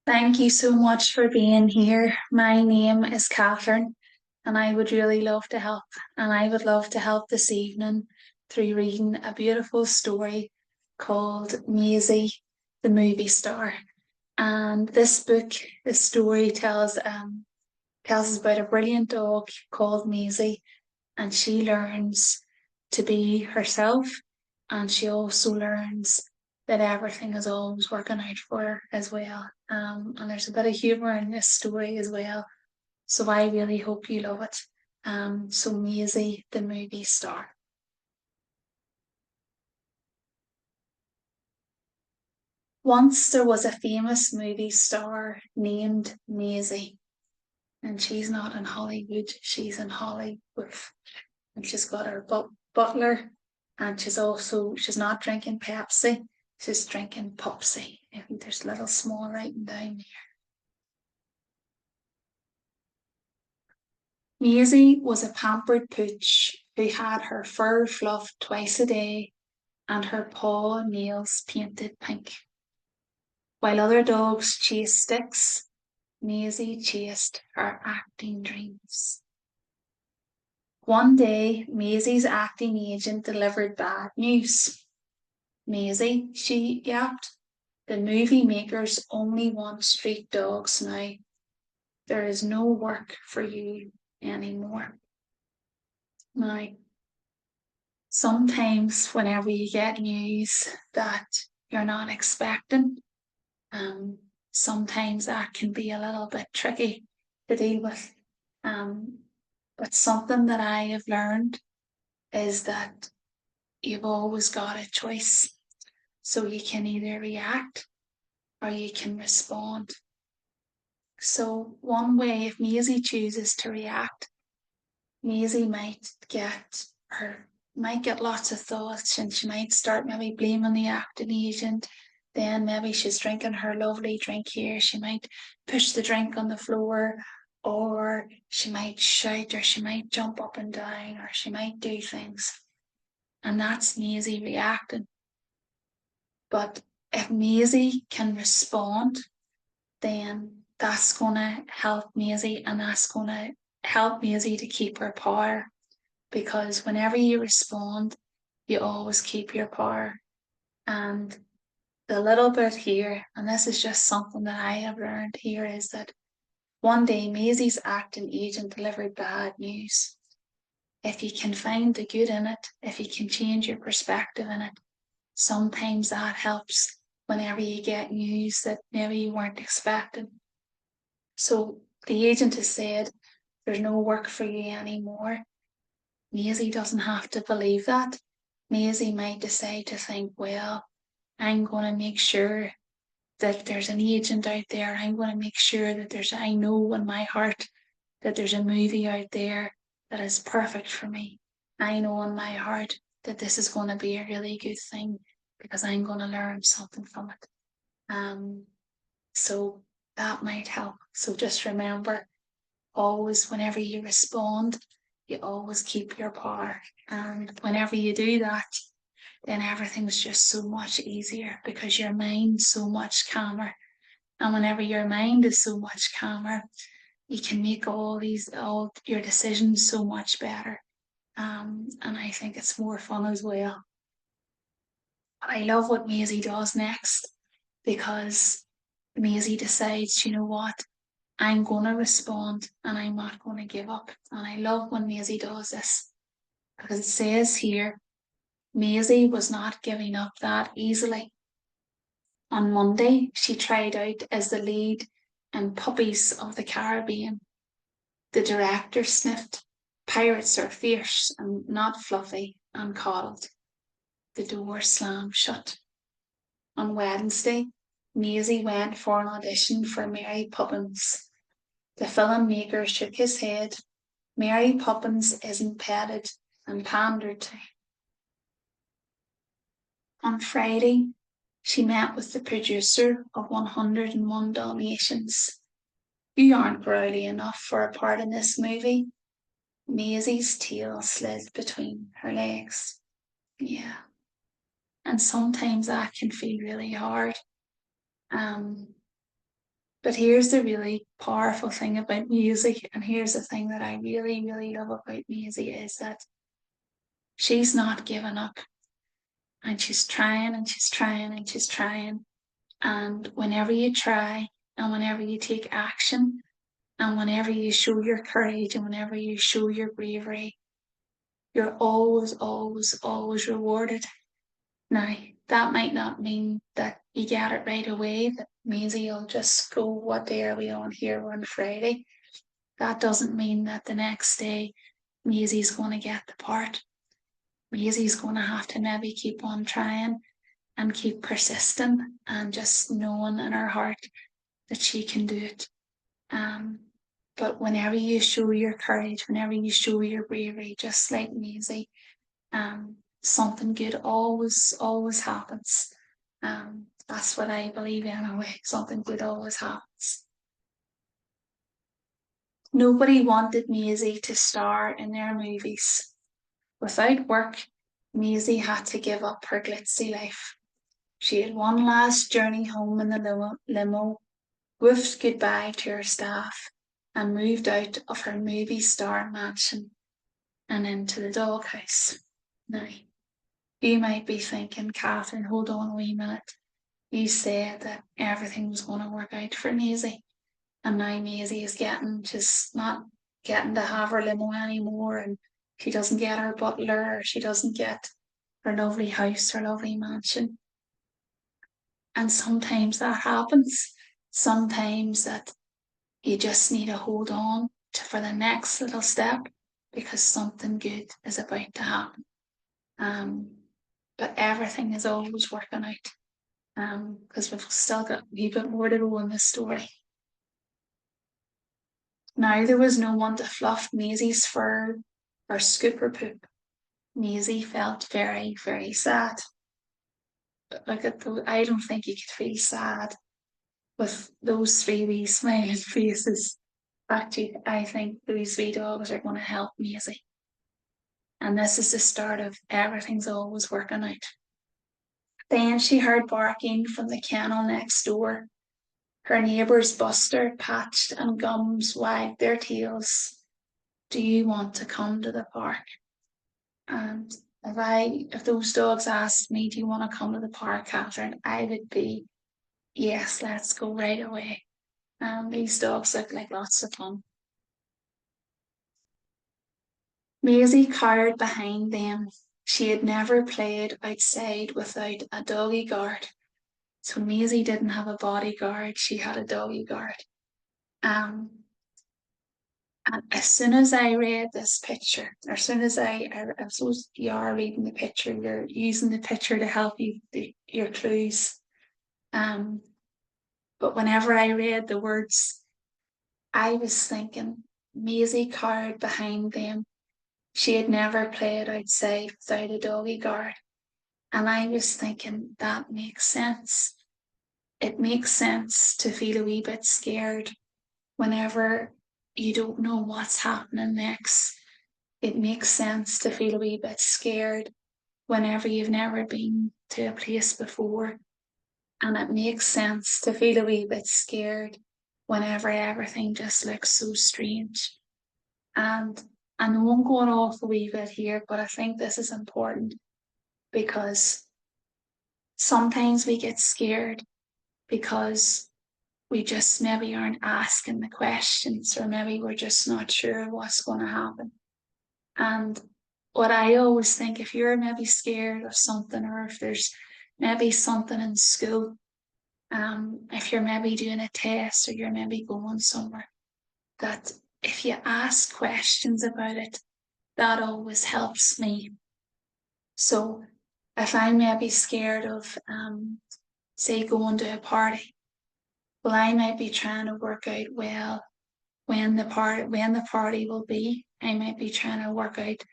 Thank you so much for being here. My name is Catherine, and I would really love to help. And I would love to help this evening through reading a beautiful story called Mazy the Movie Star. And this book, this story tells us about a brilliant dog called Mazy, and she learns to be herself, and she also learns that everything is always working out for her as well. And there's a bit of humour in this story as well. So I really hope you love it. So Mazy the Movie Star. Once there was a famous movie star named Mazy, and she's not in Hollywood, she's in Hollywood. And she's got her butler, and she's not drinking Pepsi, she's drinking Pupsy. I think there's a little small writing down there. Maisie was a pampered pooch who had her fur fluffed twice a day and her paw nails painted pink. While other dogs chased sticks, Maisie chased her acting dreams. One day, Maisie's acting agent delivered bad news. Maisie, she yapped, the movie makers only want street dogs now. There is no work for you anymore. Now, sometimes whenever you get news that you're not expecting, um, sometimes that can be a little bit tricky to deal with. Um, but something that I have learned is that you've always got a choice. So you can either react or you can respond. So one way, if Maisie chooses to react, Maisie might get lots of thoughts, and she might start maybe blaming the acting agent. Then maybe she's drinking her lovely drink here. She might push the drink on the floor, or she might shout, or she might jump up and down, or she might do things. And that's Maisie reacting. But if Maisie can respond, then that's going to help Maisie, and that's going to help Maisie to keep her power, because whenever you respond, you always keep your power. And the little bit here, and this is just something that I have learned here, is that one day Maisie's acting agent delivered bad news. If you can find the good in it, if you can change your perspective in it, sometimes that helps whenever you get news that maybe you weren't expecting. So the agent has said, there's no work for you anymore. Maisie doesn't have to believe that. Maisie might decide to think, well, I'm going to make sure that there's an agent out there. I'm going to make sure that I know in my heart that there's a movie out there that is perfect for me. I know in my heart that this is going to be a really good thing because I'm going to learn something from it. So that might help. So just remember, always, whenever you respond, you always keep your power. And whenever you do that, then everything's just so much easier because your mind's so much calmer. And whenever your mind is so much calmer, you can make all your decisions so much better. And I think it's more fun as well. I love what Maisie does next, because Maisie decides, you know what, I'm going to respond and I'm not going to give up. And I love when Maisie does this, because it says here, Maisie was not giving up that easily. On Monday, she tried out as the lead in Puppies of the Caribbean. The director sniffed, pirates are fierce and not fluffy and coddled. The door slammed shut. On Wednesday, Maisie went for an audition for Mary Poppins. The filmmaker shook his head. Mary Poppins isn't petted and pandered to. On Friday, she met with the producer of 101 Dalmatians. You aren't growly enough for a part in this movie. Maisie's tail slid between her legs. Yeah. And sometimes that can feel really hard. Um, But here's the really powerful thing about music, and here's the thing that I really, really love about music is that she's not giving up, and she's trying and she's trying and she's trying. And whenever you try and whenever you take action and whenever you show your courage and whenever you show your bravery, you're always, always, always rewarded. Now, that might not mean that you get it right away, that means you'll just go, what day are we on here? We're on Friday. That doesn't mean that the next day Maisie's going to get the part. Maisie's going to have to maybe keep on trying and keep persisting and just knowing in her heart that she can do it. Um, but whenever you show your courage, whenever you show your bravery, just like Maisie, something good always, always happens. That's what I believe anyway. Something good always happens. Nobody wanted Maisie to star in their movies. Without work, Maisie had to give up her glitzy life. She had one last journey home in the limo, whoofed goodbye to her staff, and moved out of her movie star mansion and into the doghouse. Now, you might be thinking, Catherine, hold on a wee minute. You said that everything was going to work out for Maisie, and now Maisie is just not getting to have her limo anymore, and she doesn't get her butler, or she doesn't get her lovely house, her lovely mansion. And sometimes that happens. Sometimes that you just need to hold on for the next little step because something good is about to happen. But everything is always working out because we've still got a wee bit more to go in this story. Now there was no one to fluff Maisie's fur or scoop her poop. Maisie felt very, very sad. Look at I don't think you could feel sad with those three wee smiling faces. Actually, I think these wee dogs are going to help Maisie. And this is the start of everything's always working out. Then she heard barking from the kennel next door. Her neighbours Buster, Patched, and Gums wagged their tails. Do you want to come to the park? And if those dogs asked me, do you want to come to the park, Catherine? I would be, yes, let's go right away. These dogs look like lots of fun. Maisie cowered behind them. She had never played outside without a doggy guard. So Maisie didn't have a bodyguard, she had a doggy guard. And as soon as I read this picture, or as soon as I suppose you are reading the picture, you're using the picture to help you your clues. But whenever I read the words, I was thinking Maisie cowered behind them. She had never played outside without a doggy guard. And I was thinking that makes sense. It makes sense to feel a wee bit scared whenever you don't know what's happening next. It makes sense to feel a wee bit scared whenever you've never been to a place before. And it makes sense to feel a wee bit scared whenever everything just looks so strange. And I know I'm going off a wee bit here, but I think this is important because sometimes we get scared because we just maybe aren't asking the questions, or maybe we're just not sure what's going to happen. And what I always think, if you're maybe scared of something, or if there's maybe something in school, if you're maybe doing a test or you're maybe going somewhere, that if you ask questions about it, that always helps me. So if I may be scared of, say, going to a party, well, I might be trying to work out, well, when the party will be. I might be trying to work out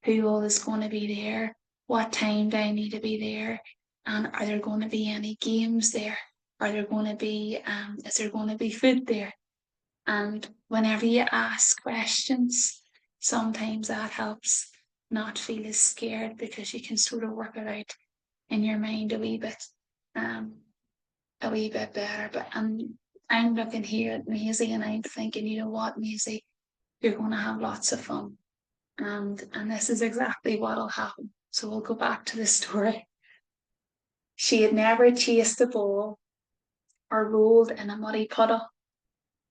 who all is going to be there, what time do I need to be there, and are there going to be any games there? Are there going to be, is there going to be food there? And whenever you ask questions, sometimes that helps not feel as scared because you can sort of work it out in your mind a wee bit better. But I'm looking here at Maisie and I'm thinking, you know what, Maisie, you're going to have lots of fun. And this is exactly what'll happen. So we'll go back to the story. She had never chased a ball or rolled in a muddy puddle,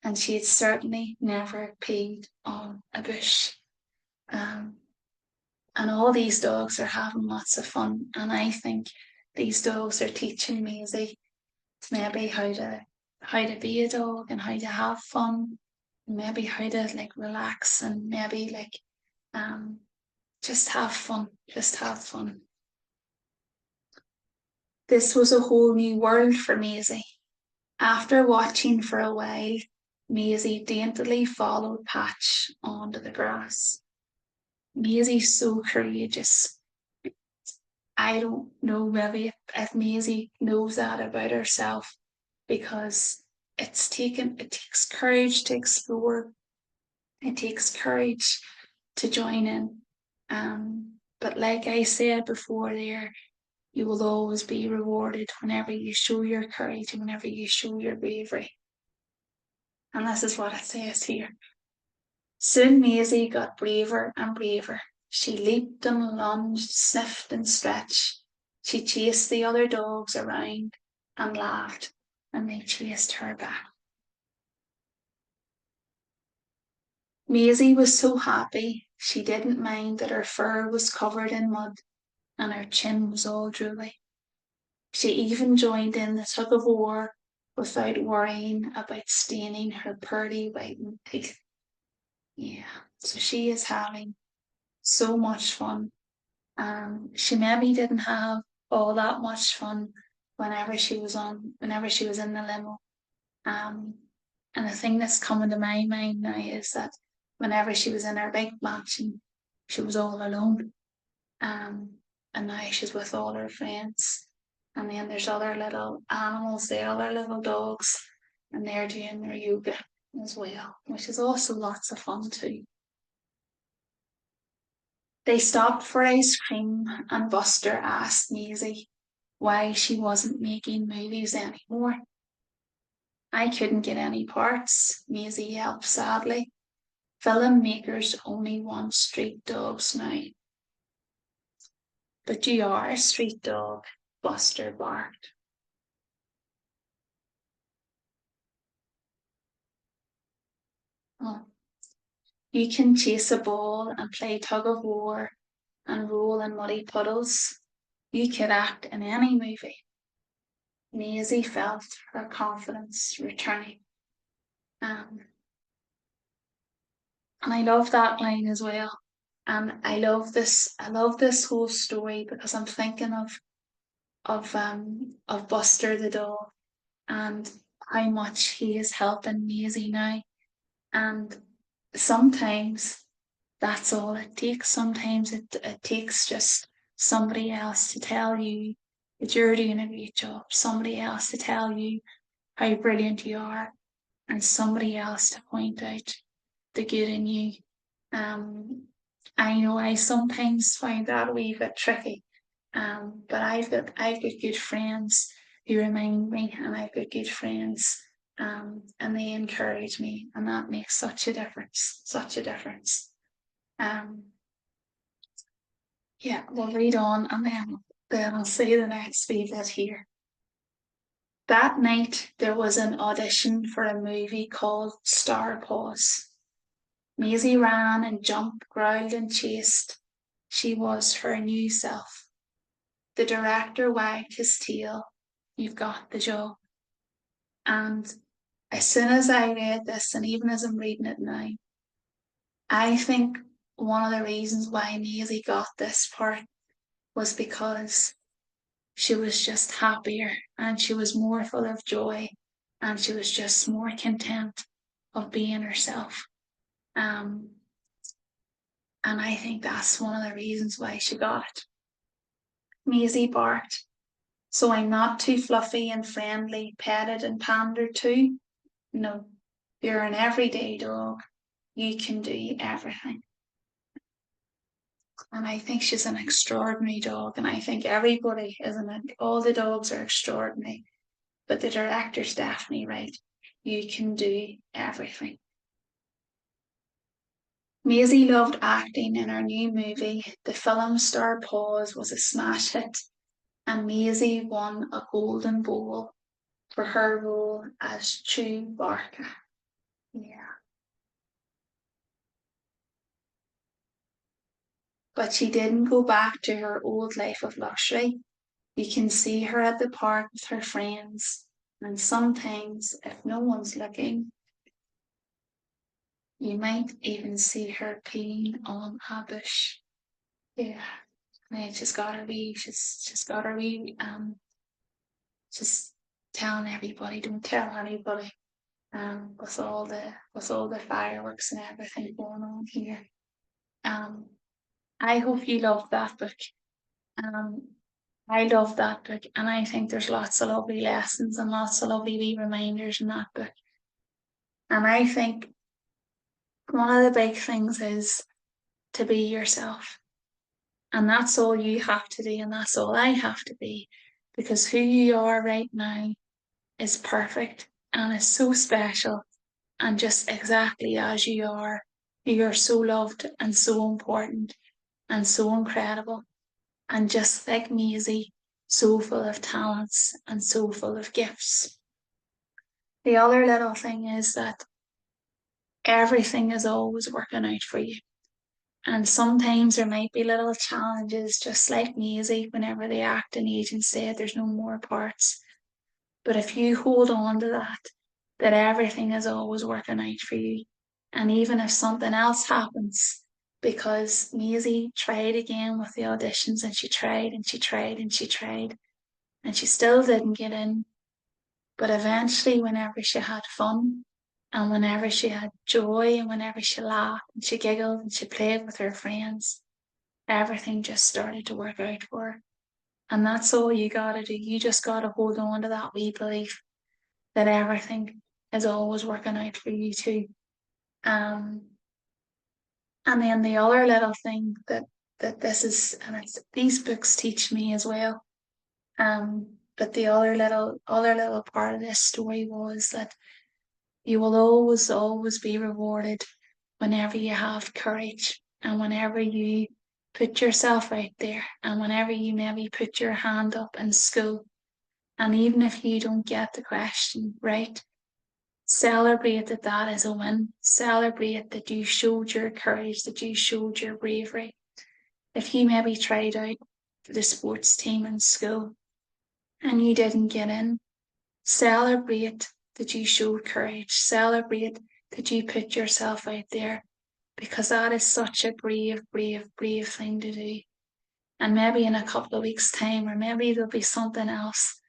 and she had certainly never peed on a bush. Um, and all these dogs are having lots of fun. And I think these dogs are teaching Maisie maybe how to be a dog and how to have fun, and maybe how to like relax and maybe like um just have fun. Just have fun. This was a whole new world for Maisie. After watching for a while, Maisie daintily followed Patch onto the grass. Maisie's so courageous. I don't know maybe if Maisie knows that about herself because it takes courage to explore. It takes courage to join in. But like I said before there, you will always be rewarded whenever you show your courage and whenever you show your bravery. And this is what it says here. Soon Maisie got braver and braver. She leaped and lunged, sniffed and stretched. She chased the other dogs around and laughed, and they chased her back. Maisie was so happy she didn't mind that her fur was covered in mud and her chin was all drooly. She even joined in the tug of war without worrying about staining her pearly whitened teeth. Yeah, so she is having so much fun. She maybe didn't have all that much fun whenever she was in the limo. Um, and the thing that's coming to my mind now is that whenever she was in her big mansion, she was all alone. Um, and now she's with all her friends. And then there's other little animals, the other little dogs, and they're doing their yoga as well, which is also lots of fun too. They stopped for ice cream, and Buster asked Maisie why she wasn't making movies anymore. I couldn't get any parts, Maisie yelped sadly. Film makers only want street dogs now. But you are a street dog, Buster barked. Oh, you can chase a ball and play tug of war and roll in muddy puddles. You could act in any movie. Maisie felt her confidence returning. Um, and I love that line as well. And I love this whole story because I'm thinking of Buster the dog and how much he is helping Maisie now. And sometimes that's all it takes. Sometimes it takes just somebody else to tell you that you're doing a great job, somebody else to tell you how brilliant you are, and somebody else to point out the good in you. Um, I know I sometimes find that a wee bit tricky, but I've got good friends who remind me, and I've got good friends, and they encourage me, and that makes such a difference, such a difference. Um, yeah, we'll read on, and then I'll say the next wee bit here. That night there was an audition for a movie called Star Paws. Maisie ran and jumped, growled and chased. She was her new self. The director wagged his tail. You've got the job. And as soon as I read this, and even as I'm reading it now, I think one of the reasons why Maisie got this part was because she was just happier and she was more full of joy and she was just more content of being herself. Um, and I think that's one of the reasons why she got it. Maisie barked. So I'm not too fluffy and friendly, petted and pandered to? No, you're an everyday dog. You can do everything. And I think she's an extraordinary dog. And I think everybody, isn't it? All the dogs are extraordinary. But the director's definitely right. you can do everything. Maisie loved acting in her new movie. The film Star Paws was a smash hit, and Maisie won a Golden Bowl for her role as Chewbacca. Yeah. But she didn't go back to her old life of luxury. You can see her at the park with her friends, and sometimes, if no one's looking, you might even see her peeing on a bush. Yeah, and just telling everybody, don't tell anybody. With all the fireworks and everything going on here. Um, I hope you love that book. Um, I love that book, and I think there's lots of lovely lessons and lots of lovely wee reminders in that book. And I think one of the big things is to be yourself. And that's all you have to do, and that's all I have to be, because who you are right now is perfect and is so special, and just exactly as you are. You're so loved and so important and so incredible, and just like Maisie, so full of talents and so full of gifts. The other little thing is that everything is always working out for you. And sometimes there might be little challenges, just like Maisie, whenever the acting agent said there's no more parts. But if you hold on to that everything is always working out for you. And even if something else happens, because Maisie tried again with the auditions, and she tried and she tried and she tried, and she still didn't get in. But eventually, whenever she had fun, and whenever she had joy, and whenever she laughed and she giggled and she played with her friends, everything just started to work out for her. And that's all you gotta do. You just gotta hold on to that wee belief that everything is always working out for you too. Um, and then the other little thing that this is, and it's these books teach me as well. But the other little part of this story was that you will always be rewarded whenever you have courage, and whenever you put yourself out there, and whenever you maybe put your hand up in school, and even if you don't get the question right, celebrate that is a win. Celebrate that you showed your courage, that you showed your bravery. If you maybe tried out for the sports team in school and you didn't get in, celebrate that you showed courage. Celebrate that you put yourself out there, because that is such a brave, brave, brave thing to do. And maybe in a couple of weeks' time, or maybe there'll be something else.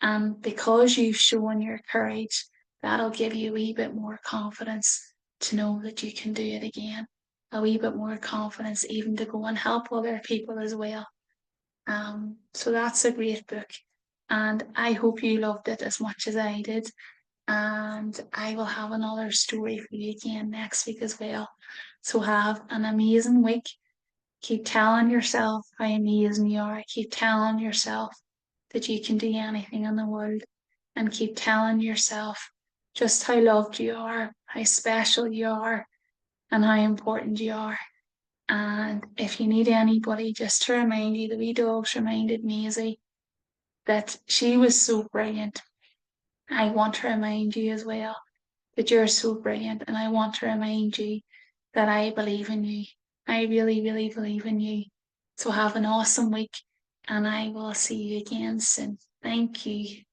And because you've shown your courage, that'll give you a wee bit more confidence to know that you can do it again. A wee bit more confidence even to go and help other people as well. So that's a great book. And I hope you loved it as much as I did. And I will have another story for you again next week as well. So have an amazing week. Keep telling yourself how amazing you are. Keep telling yourself that you can do anything in the world. And keep telling yourself just how loved you are, how special you are, and how important you are. And if you need anybody, just to remind you, the wee dogs reminded Maisie that she was so brilliant. I want to remind you as well that you're so brilliant, and I want to remind you that I believe in you. I really, really believe in you. So have an awesome week, and I will see you again soon. Thank you.